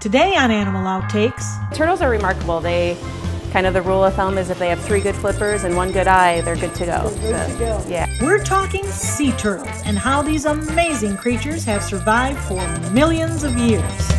Today on Animal Outtakes, Turtles are remarkable. They kind of the rule of thumb is if they have 3 good flippers and 1 good eye, they're good to go. Yeah. We're talking sea turtles and how these amazing creatures have survived for millions of years.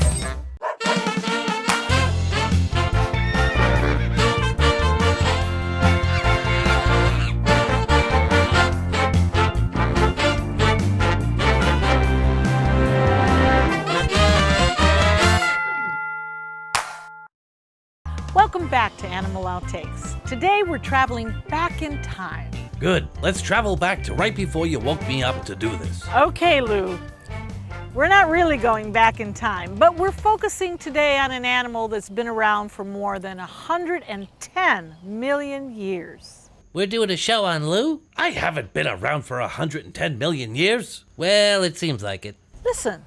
Welcome back to Animal Outtakes. Today we're traveling back in time. Good. Let's travel back to right before you woke me up to do this. Okay, Lou. We're not really going back in time, but we're focusing today on an animal that's been around for more than 110 million years. We're doing a show on Lou? I haven't been around for 110 million years. Well, it seems like it. Listen,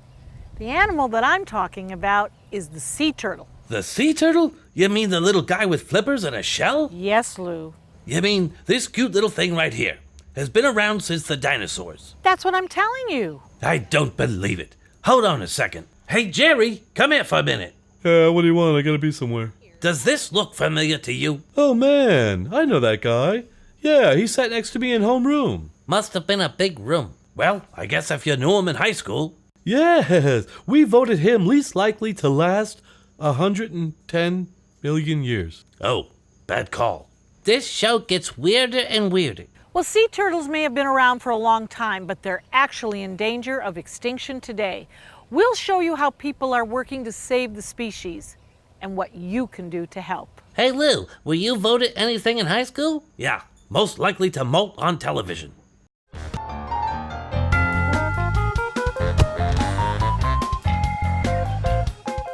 the animal that I'm talking about is the sea turtle. The sea turtle? You mean the little guy with flippers and a shell? Yes, Lou. You mean this cute little thing right here has been around since the dinosaurs? That's what I'm telling you. I don't believe it. Hold on a second. Hey, Jerry, come here for a minute. What do you want? I gotta be somewhere. Does this look familiar to you? Oh man, I know that guy. Yeah, he sat next to me in homeroom. Must have been a big room. Well, I guess if you knew him in high school. Yes, we voted him least likely to last 110 million years. Oh, bad call. This show gets weirder and weirder. Well, sea turtles may have been around for a long time, but they're actually in danger of extinction today. We'll show you how people are working to save the species and what you can do to help. Hey Lou, were you voted anything in high school? Yeah, most likely to molt on television.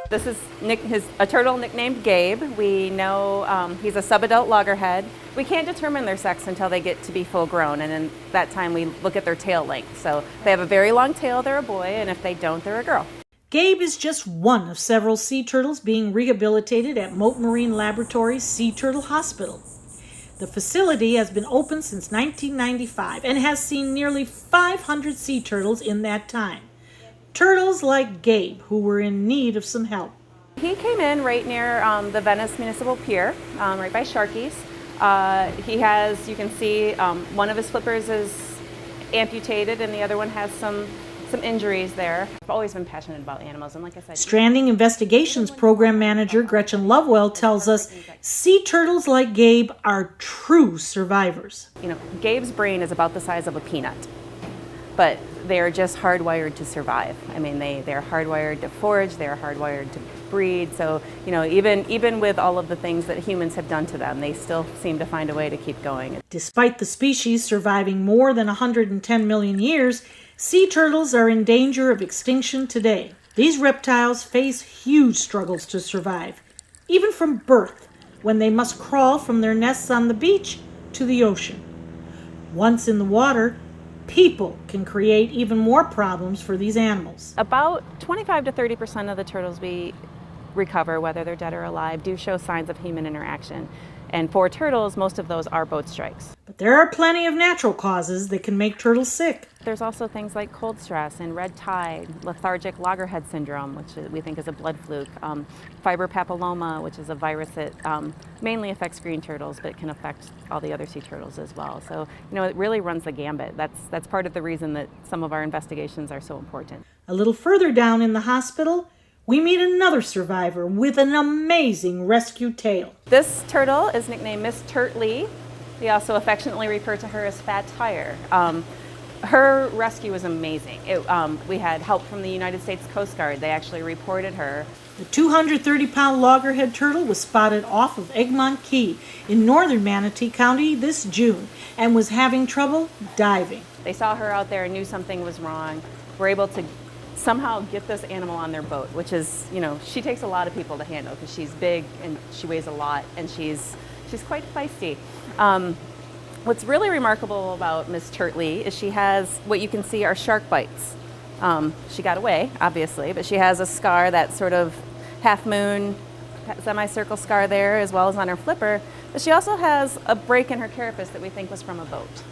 This is a turtle nicknamed Gabe. We know he's a subadult loggerhead. We can't determine their sex until they get to be full grown, and in that time we look at their tail length. So if they have a very long tail, they're a boy, and if they don't, they're a girl. Gabe is just one of several sea turtles being rehabilitated at Mote Marine Laboratories Sea Turtle Hospital. The facility has been open since 1995 and has seen nearly 500 sea turtles in that time. Turtles like Gabe, who were in need of some help. He came in right near the Venice Municipal Pier, right by Sharky's. He has, you can see, one of his flippers is amputated and the other one has some injuries there. I've always been passionate about animals, and like I said... Stranding Investigations Program Manager Gretchen Lovewell tells us sea turtles like Gabe are true survivors. You know, Gabe's brain is about the size of a peanut, but they're just hardwired to survive. I mean, they're hardwired to forage, they're hardwired to breed. So, you know, even with all of the things that humans have done to them, they still seem to find a way to keep going. Despite the species surviving more than 110 million years, sea turtles are in danger of extinction today. These reptiles face huge struggles to survive, even from birth, when they must crawl from their nests on the beach to the ocean. Once in the water, people can create even more problems for these animals. About 25 to 30% of the turtles we recover, whether they're dead or alive, do show signs of human interaction. And for turtles, most of those are boat strikes. But there are plenty of natural causes that can make turtles sick. There's also things like cold stress and red tide, lethargic loggerhead syndrome, which we think is a blood fluke, fiber papilloma, which is a virus that mainly affects green turtles, but can affect all the other sea turtles as well. So, you know, it really runs the gambit. That's part of the reason that some of our investigations are so important. A little further down in the hospital, we meet another survivor with an amazing rescue tale. This turtle is nicknamed Miss Tlie. We also affectionately refer to her as Fat Tire. Her rescue was amazing. We had help from the United States Coast Guard. They actually reported her. The 230-pound loggerhead turtle was spotted off of Egmont Key in northern Manatee County this June and was having trouble diving. They saw her out there and knew something was wrong. We're able to somehow get this animal on their boat, which is, you know, she takes a lot of people to handle because she's big and she weighs a lot and she's quite feisty. What's really remarkable about Miss Tlie is she has what you can see are shark bites. She got away, obviously, but she has a scar, that sort of half moon, semicircle scar there, as well as on her flipper. But she also has a break in her carapace that we think was from a boat.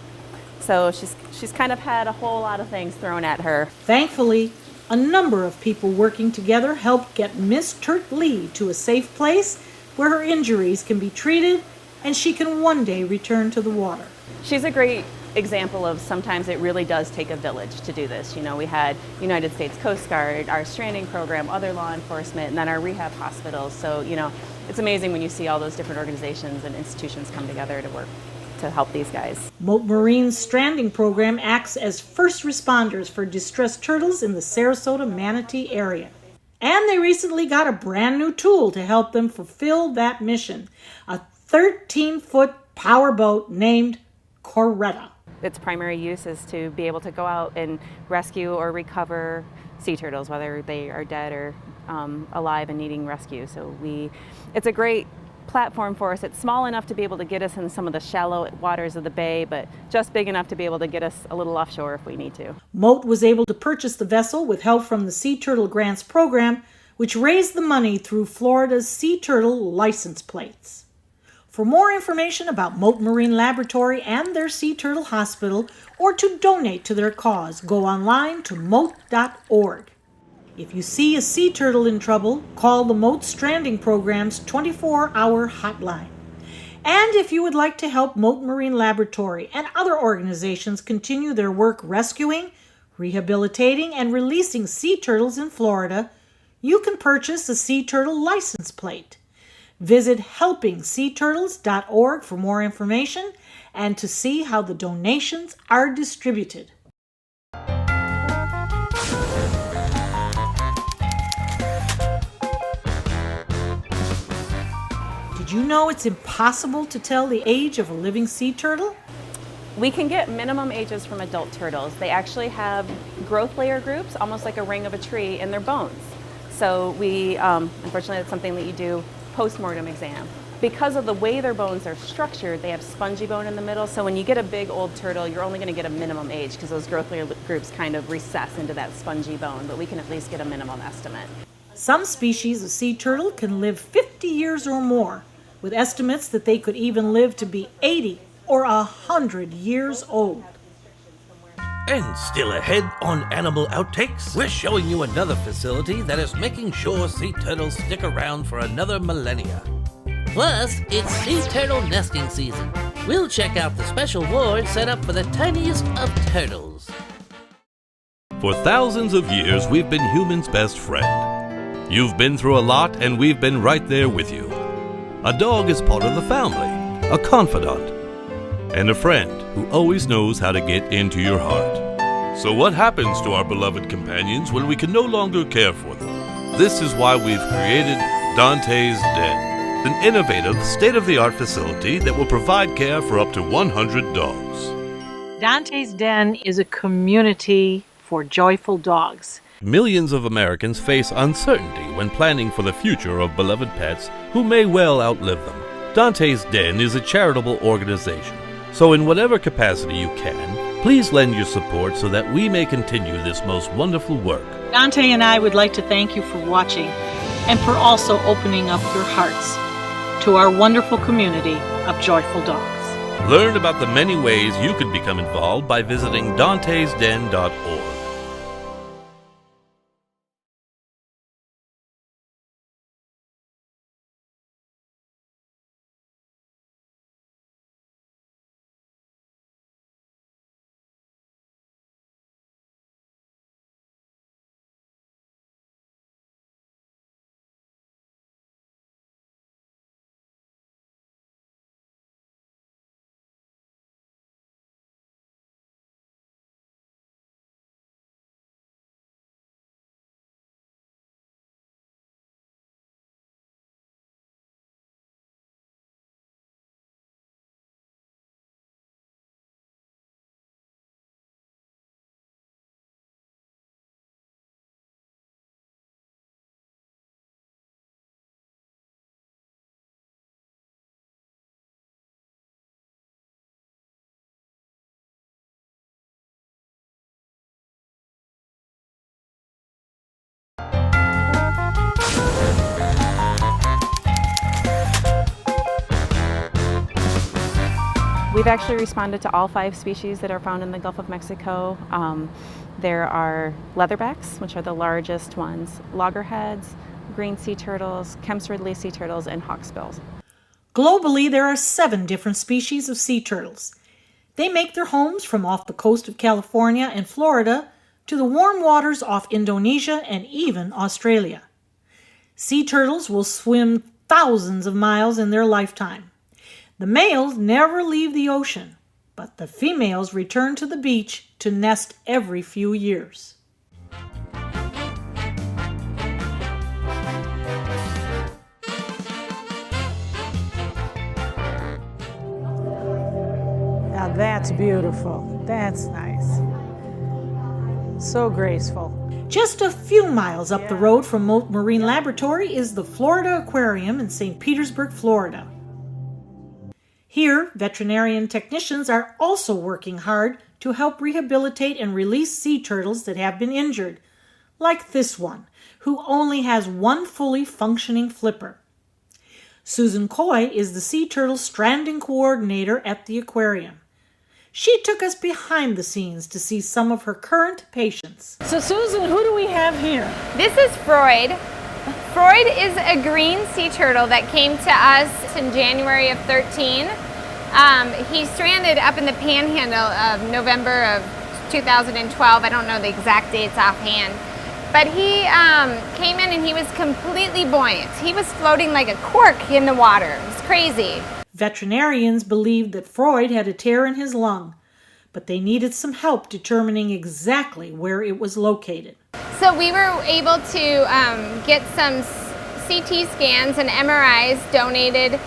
So she's kind of had a whole lot of things thrown at her. Thankfully, A number of people working together helped get Miss Tlie to a safe place where her injuries can be treated and she can one day return to the water. She's a great example of sometimes it really does take a village to do this. You know, we had United States Coast Guard, our stranding program, other law enforcement, and then our rehab hospitals. So, you know, it's amazing when you see all those different organizations and institutions come together to work to help these guys. Mote Marine's stranding program acts as first responders for distressed turtles in the Sarasota-Manatee area. And they recently got a brand new tool to help them fulfill that mission, a 13-foot powerboat named Coretta. Its primary use is to be able to go out and rescue or recover sea turtles, whether they are dead or alive and needing rescue. So it's a great platform for us. It's small enough to be able to get us in some of the shallow waters of the bay, but just big enough to be able to get us a little offshore if we need to. Mote was able to purchase the vessel with help from the Sea Turtle Grants Program, which raised the money through Florida's Sea Turtle license plates. For more information about Mote Marine Laboratory and their Sea Turtle Hospital, or to donate to their cause, go online to mote.org. If you see a sea turtle in trouble, call the Mote Stranding Program's 24-hour hotline. And if you would like to help Mote Marine Laboratory and other organizations continue their work rescuing, rehabilitating, and releasing sea turtles in Florida, you can purchase a Sea Turtle license plate. Visit helpingseaturtles.org for more information and to see how the donations are distributed. Did you know it's impossible to tell the age of a living sea turtle? We can get minimum ages from adult turtles. They actually have growth layer groups, almost like a ring of a tree, in their bones. So unfortunately, that's something that you do post-mortem exam. Because of the way their bones are structured, they have spongy bone in the middle. So when you get a big old turtle, you're only going to get a minimum age because those growth layer groups kind of recess into that spongy bone, but we can at least get a minimum estimate. Some species of sea turtle can live 50 years or more, with estimates that they could even live to be 80 or 100 years old. And still ahead on Animal Outtakes, we're showing you another facility that is making sure sea turtles stick around for another millennia. Plus, it's sea turtle nesting season. We'll check out the special ward set up for the tiniest of turtles. For thousands of years, we've been humans' best friend. You've been through a lot, and we've been right there with you. A dog is part of the family, a confidant, and a friend who always knows how to get into your heart. So what happens to our beloved companions when we can no longer care for them? This is why we've created Dante's Den, an innovative, state-of-the-art facility that will provide care for up to 100 dogs. Dante's Den is a community for joyful dogs. Millions of Americans face uncertainty when planning for the future of beloved pets who may well outlive them. Dante's Den is a charitable organization, so in whatever capacity you can, please lend your support so that we may continue this most wonderful work. Dante and I would like to thank you for watching and for also opening up your hearts to our wonderful community of joyful dogs. Learn about the many ways you could become involved by visiting dantesden.org. We've actually responded to all 5 species that are found in the Gulf of Mexico. There are leatherbacks, which are the largest ones, loggerheads, green sea turtles, Kemp's Ridley sea turtles, and hawksbills. Globally, there are 7 different species of sea turtles. They make their homes from off the coast of California and Florida to the warm waters off Indonesia and even Australia. Sea turtles will swim thousands of miles in their lifetime. The males never leave the ocean, but the females return to the beach to nest every few years. Now that's beautiful. That's nice. So graceful. Just a few miles up the road from Mote Marine Laboratory is the Florida Aquarium in St. Petersburg, Florida. Here, veterinarian technicians are also working hard to help rehabilitate and release sea turtles that have been injured, like this one, who only has one fully functioning flipper. Susan Coy is the sea turtle stranding coordinator at the aquarium. She took us behind the scenes to see some of her current patients. So Susan, who do we have here? This is Freud. Freud is a green sea turtle that came to us in January of 13. He's stranded up in the panhandle of November of 2012. I don't know the exact dates offhand. But he came in and he was completely buoyant. He was floating like a cork in the water. It was crazy. Veterinarians believed that Freud had a tear in his lung, but they needed some help determining exactly where it was located. So we were able to get some CT scans and MRIs donated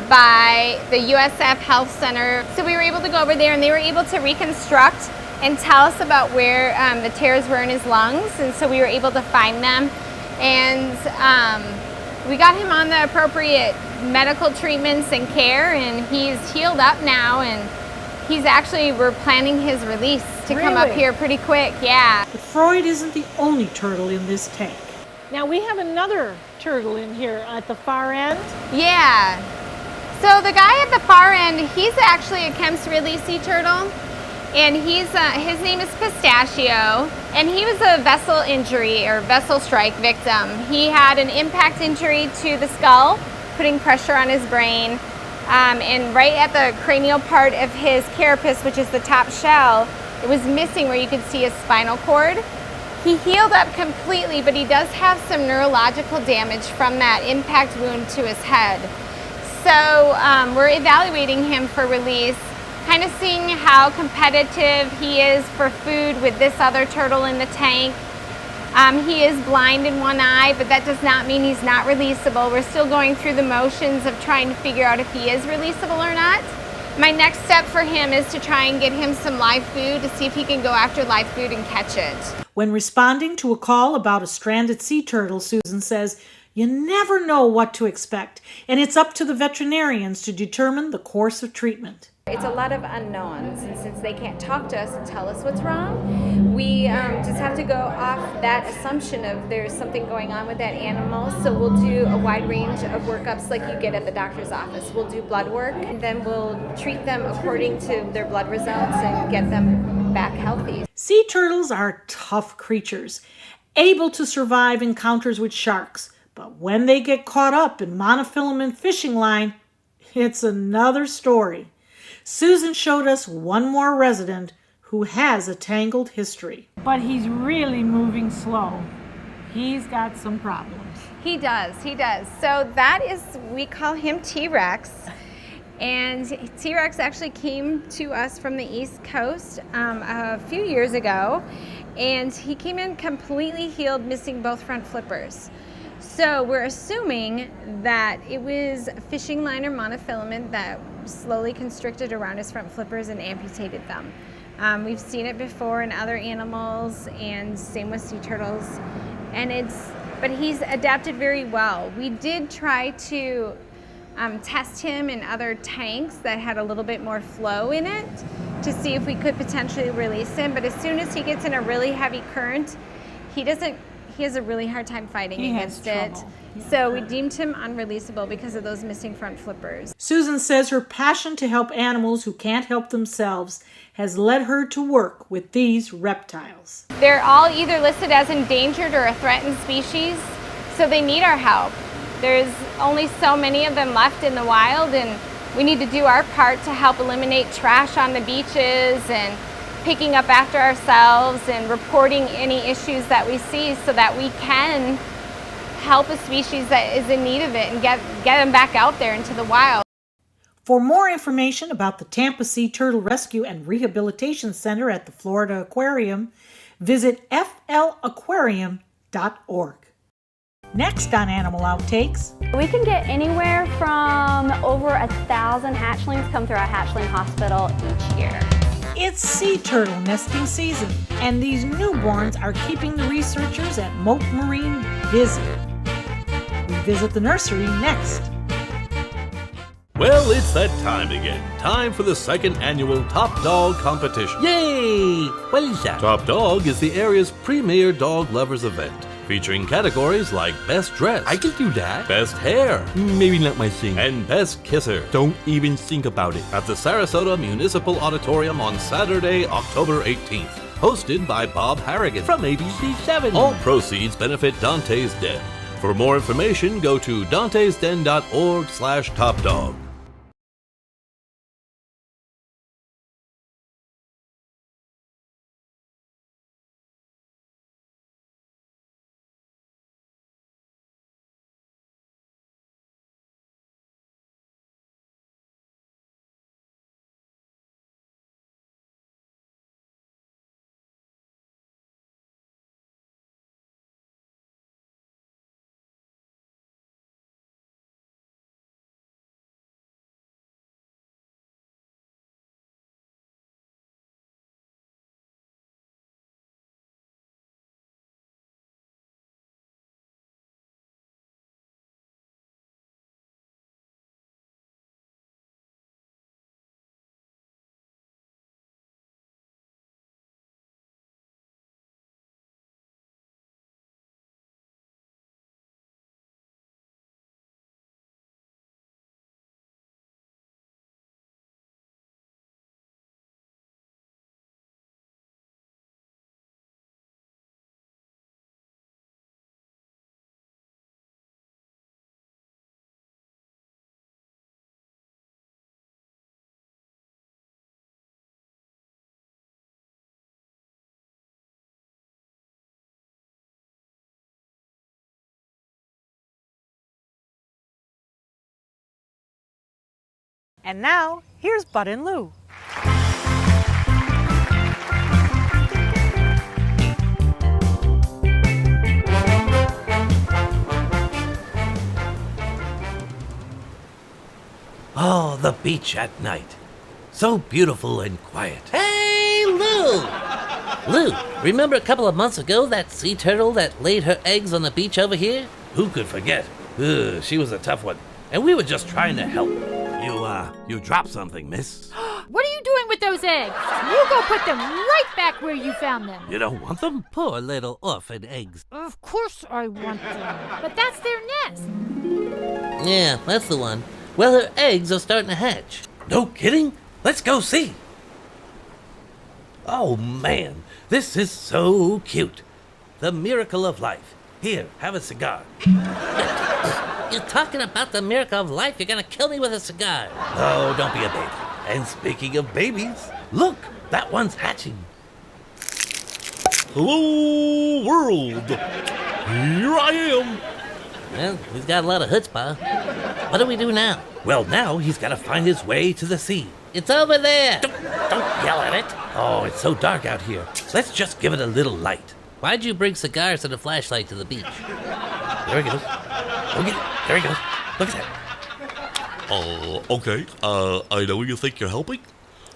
by the USF Health Center. So we were able to go over there and they were able to reconstruct and tell us about where the tears were in his lungs. And so we were able to find them. And we got him on the appropriate medical treatments and care, and he's healed up now, and we're planning his release to come up here pretty quick, yeah. But Freud isn't the only turtle in this tank. Now we have another turtle in here at the far end. Yeah. So the guy at the far end, he's actually a Kemp's Ridley sea turtle, and his name is Pistachio, and he was a vessel injury or vessel strike victim. He had an impact injury to the skull, putting pressure on his brain, and right at the cranial part of his carapace, which is the top shell, it was missing where you could see his spinal cord. He healed up completely, but he does have some neurological damage from that impact wound to his head. So we're evaluating him for release, kind of seeing how competitive he is for food with this other turtle in the tank. He is blind in one eye, but that does not mean he's not releasable. We're still going through the motions of trying to figure out if he is releasable or not. My next step for him is to try and get him some live food to see if he can go after live food and catch it. When responding to a call about a stranded sea turtle, Susan says, you never know what to expect, and it's up to the veterinarians to determine the course of treatment. It's a lot of unknowns, and since they can't talk to us and tell us what's wrong, we just have to go off that assumption of there's something going on with that animal. So we'll do a wide range of workups like you get at the doctor's office. We'll do blood work, and then we'll treat them according to their blood results and get them back healthy. Sea turtles are tough creatures, able to survive encounters with sharks, but when they get caught up in monofilament fishing line, it's another story. Susan showed us one more resident who has a tangled history. But he's really moving slow. He's got some problems. He does. So that is, we call him T-Rex. And T-Rex actually came to us from the East Coast a few years ago. And he came in completely healed, missing both front flippers. So we're assuming that it was a fishing line or monofilament that slowly constricted around his front flippers and amputated them. We've seen it before in other animals, and same with sea turtles. But he's adapted very well. We did try to test him in other tanks that had a little bit more flow in it to see if we could potentially release him. But as soon as he gets in a really heavy current, he he has a really hard time fighting He has against it. trouble. So we deemed him unreleasable because of those missing front flippers. Susan says her passion to help animals who can't help themselves has led her to work with these reptiles. They're all either listed as endangered or a threatened species, so they need our help. There's only so many of them left in the wild, and we need to do our part to help eliminate trash on the beaches and picking up after ourselves and reporting any issues that we see so that we can help a species that is in need of it and get them back out there into the wild. For more information about the Tampa Sea Turtle Rescue and Rehabilitation Center at the Florida Aquarium, visit flaquarium.org. Next on Animal Outtakes. We can get anywhere from over 1,000 hatchlings come through our hatchling hospital each year. It's sea turtle nesting season, and these newborns are keeping the researchers at Moat Marine busy. We visit the nursery next. Well, it's that time again. Time for the second annual Top Dog competition. Yay! What is that? Top Dog is the area's premier dog lovers event, featuring categories like Best Dress, I can do that. Best Hair, Maybe not my thing. and Best Kisser Don't even think about it. at the Sarasota Municipal Auditorium on Saturday, October 18th. Hosted by Bob Harrigan. From ABC7. All proceeds benefit Dante's Den. For more information, go to dantesden.org/topdog. And now, here's Bud and Lou. Oh, the beach at night. So beautiful and quiet. Hey, Lou! Lou, remember a couple of months ago that sea turtle that laid her eggs on the beach over here? Who could forget? Ugh, she was a tough one. And we were just trying to help. You dropped something, miss. What are you doing with those eggs? You go put them right back where you found them. You don't want them? Poor little orphan eggs. Of course I want them. But that's their nest. Yeah, that's the one. Well, her eggs are starting to hatch. No kidding? Let's go see. Oh, man, this is so cute. The miracle of life. Here, have a cigar. You're talking about the miracle of life? You're gonna kill me with a cigar. Oh, don't be a baby. And speaking of babies, look, that one's hatching. Hello, world! Here I am! Well, he's got a lot of chutzpah. What do we do now? Well, now he's got to find his way to the sea. It's over there. Don't yell at it. Oh, it's so dark out here. Let's just give it a little light. Why'd you bring cigars and a flashlight to the beach? There he goes. Go get it. There he goes. Look at that. Okay. I know you think you're helping,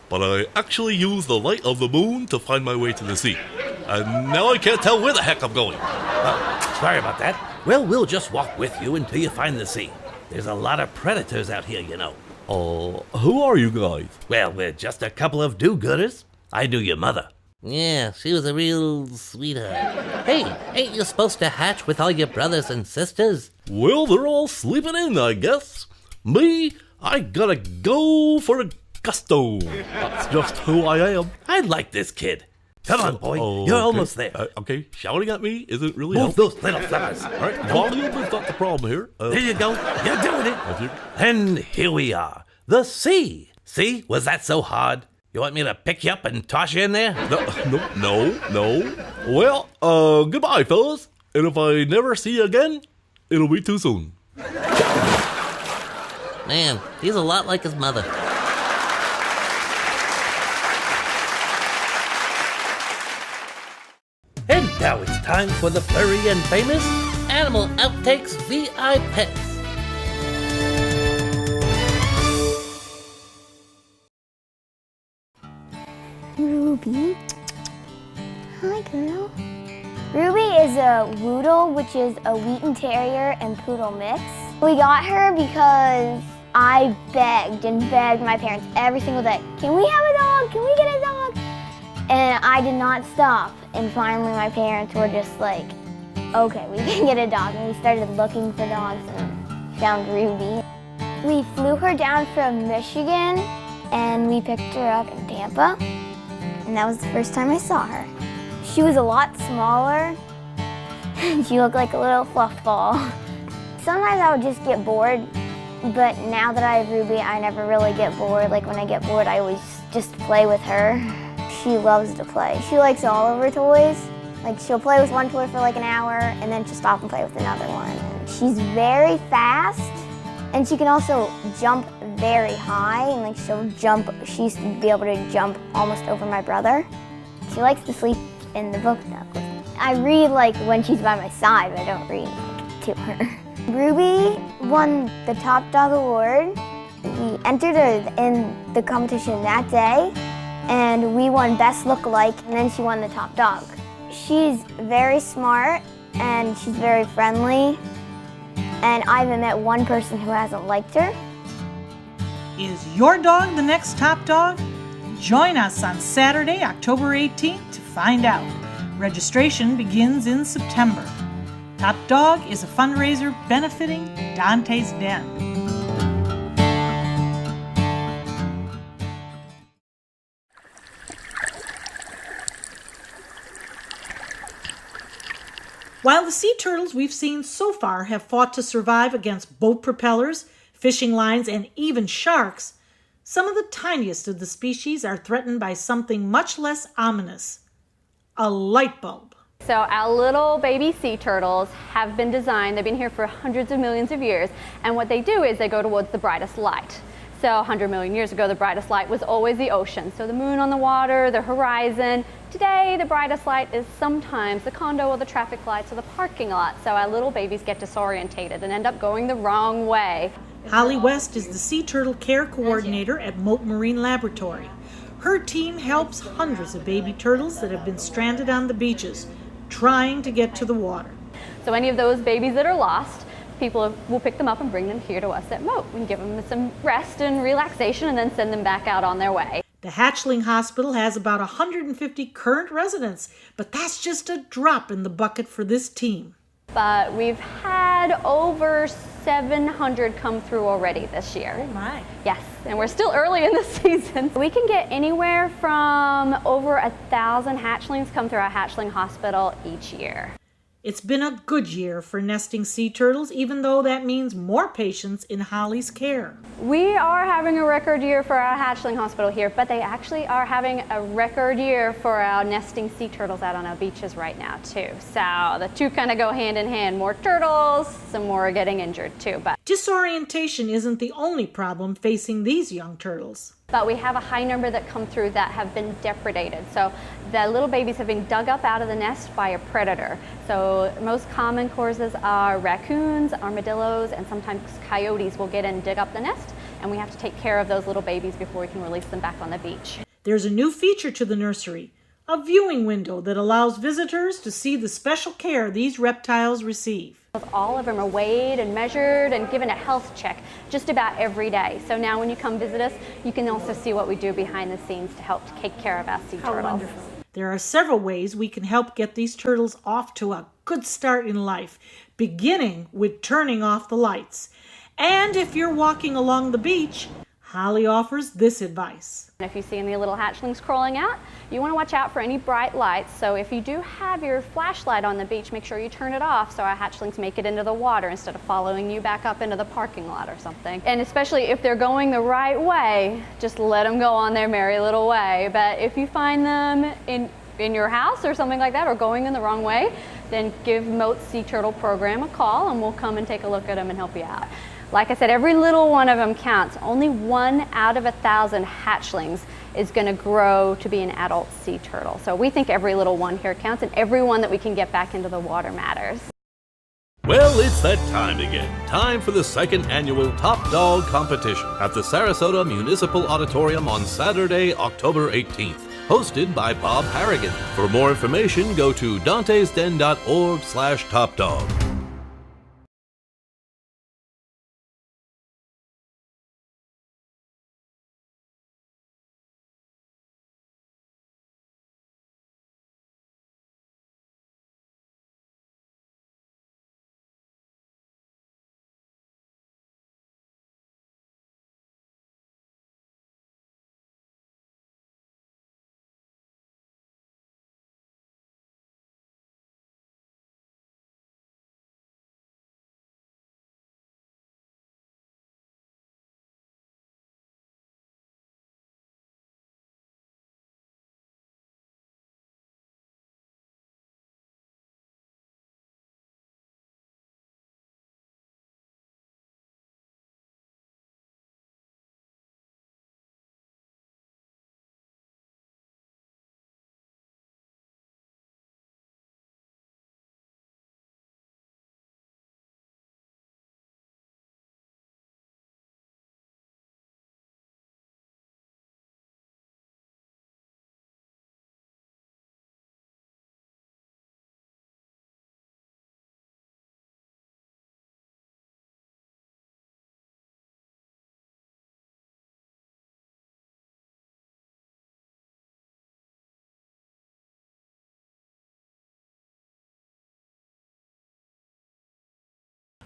but I actually use the light of the moon to find my way to the sea. And now I can't tell where the heck I'm going. Oh, sorry about that. Well, we'll just walk with you until you find the sea. There's a lot of predators out here, you know. Who are you guys? Well, we're just a couple of do-gooders. I knew your mother. Yeah, she was a real sweetheart. Hey, ain't you supposed to hatch with all your brothers and sisters? Well, they're all sleeping in, I guess. Me, I gotta go for a gusto. That's just who I am. I like this kid. Come on, boy. You're Okay. almost there. Okay, shouting at me isn't really Move helpful. those little flippers. All right, volume is not the problem here. There you go. You're doing it. Thank you. And here we are. The sea. See? Was that so hard? You want me to pick you up and toss you in there? No. Well, goodbye, fellas. And if I never see you again, it'll be too soon. Man, he's a lot like his mother. And now it's time for the furry and famous Animal Outtakes VI Pets. Ruby. Hi, girl. Ruby is a Woodle, which is a Wheaten Terrier and Poodle mix. We got her because I begged and begged my parents every single day, can we have a dog? Can we get a dog? And I did not stop. And finally my parents were just like, okay, we can get a dog. And we started looking for dogs and found Ruby. We flew her down from Michigan and we picked her up in Tampa. And that was the first time I saw her. She was a lot smaller. She looked like a little fluff ball. Sometimes I would just get bored, but now that I have Ruby, I never really get bored. Like when I get bored, I always just play with her. She loves to play. She likes all of her toys. Like she'll play with one toy for like an hour and then she'll stop and play with another one. And she's very fast and she can also jump very high and like she used to be able to jump almost over my brother. She likes to sleep in the book nook with me. I read like when she's by my side, but I don't read like to her. Ruby won the Top Dog Award. We entered her in the competition that day and we won Best Lookalike and then she won the Top Dog. She's very smart and she's very friendly and I haven't met one person who hasn't liked her. Is your dog the next top dog? Join us on Saturday, October 18th to find out. Registration begins in September. Top Dog is a fundraiser benefiting Dante's Den. While the sea turtles we've seen so far have fought to survive against boat propellers, fishing lines, and even sharks, some of the tiniest of the species are threatened by something much less ominous: a light bulb. So our little baby sea turtles have been designed, they've been here for hundreds of millions of years, and what they do is they go towards the brightest light. So 100 million years ago, the brightest light was always the ocean. So the moon on the water, the horizon. Today, the brightest light is sometimes the condo or the traffic lights or the parking lot. So our little babies get disorientated and end up going the wrong way. Holly West is the Sea Turtle Care Coordinator at Mote Marine Laboratory. Her team helps hundreds of baby turtles that have been stranded on the beaches, trying to get to the water. So any of those babies that are lost, people will pick them up and bring them here to us at Mote. We can give them some rest and relaxation and then send them back out on their way. The hatchling hospital has about 150 current residents, but that's just a drop in the bucket for this team. But we've had over 700 come through already this year. Oh my. Yes, and we're still early in the season. We can get anywhere from over 1,000 hatchlings come through our hatchling hospital each year. It's been a good year for nesting sea turtles, even though that means more patients in Holly's care. We are having a record year for our hatchling hospital here, but they actually are having a record year for our nesting sea turtles out on our beaches right now too. So the two kind of go hand in hand. More turtles, some more are getting injured too. But Disorientation isn't the only problem facing these young turtles. But we have a high number that come through that have been depredated. So the little babies have been dug up out of the nest by a predator. So most common causes are raccoons, armadillos, and sometimes coyotes will get in and dig up the nest, and we have to take care of those little babies before we can release them back on the beach. There's a new feature to the nursery, a viewing window that allows visitors to see the special care these reptiles receive. All of them are weighed and measured and given a health check just about every day. So now when you come visit us, you can also see what we do behind the scenes to help take care of our sea turtles. Wonderful. There are several ways we can help get these turtles off to a good start in life, beginning with turning off the lights. And if you're walking along the beach, Holly offers this advice. If you see any little hatchlings crawling out, you want to watch out for any bright lights. So if you do have your flashlight on the beach, make sure you turn it off so our hatchlings make it into the water instead of following you back up into the parking lot or something. And especially if they're going the right way, just let them go on their merry little way. But if you find them in your house or something like that, or going in the wrong way, then give Moat's Sea Turtle Program a call and we'll come and take a look at them and help you out. Like I said, every little one of them counts. Only 1 out of 1,000 hatchlings is going to grow to be an adult sea turtle. So we think every little one here counts, and every one that we can get back into the water matters. Well, it's that time again. Time for the second annual Top Dog competition at the Sarasota Municipal Auditorium on Saturday, October 18th. Hosted by Bob Harrigan. For more information, go to dantesden.org/topdog.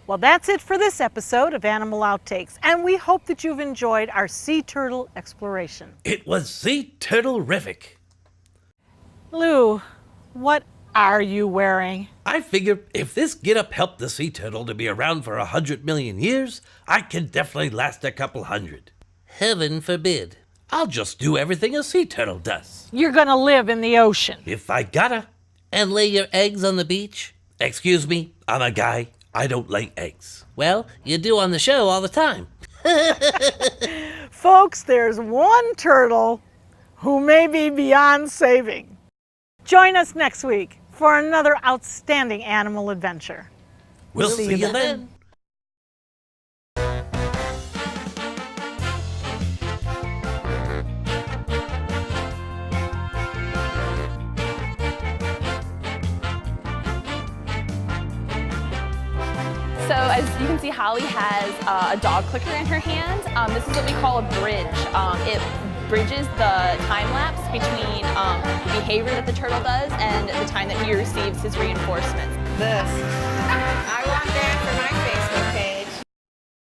Well, that's it for this episode of Animal Outtakes, and we hope that you've enjoyed our sea turtle exploration. It was sea turtle-rific. Lou, what are you wearing? I figure if this get-up helped the sea turtle to be around for 100 million years, I can definitely last a couple hundred. Heaven forbid. I'll just do everything a sea turtle does. You're gonna live in the ocean. If I gotta. And lay your eggs on the beach? Excuse me, I'm a guy. I don't lay eggs. Well, you do on the show all the time. Folks, there's one turtle who may be beyond saving. Join us next week for another outstanding animal adventure. We'll see you then. So as you can see, Holly has a dog clicker in her hand. This is what we call a bridge. It bridges the time lapse between the behavior that the turtle does and the time that he receives his reinforcements. This. I want that for my face.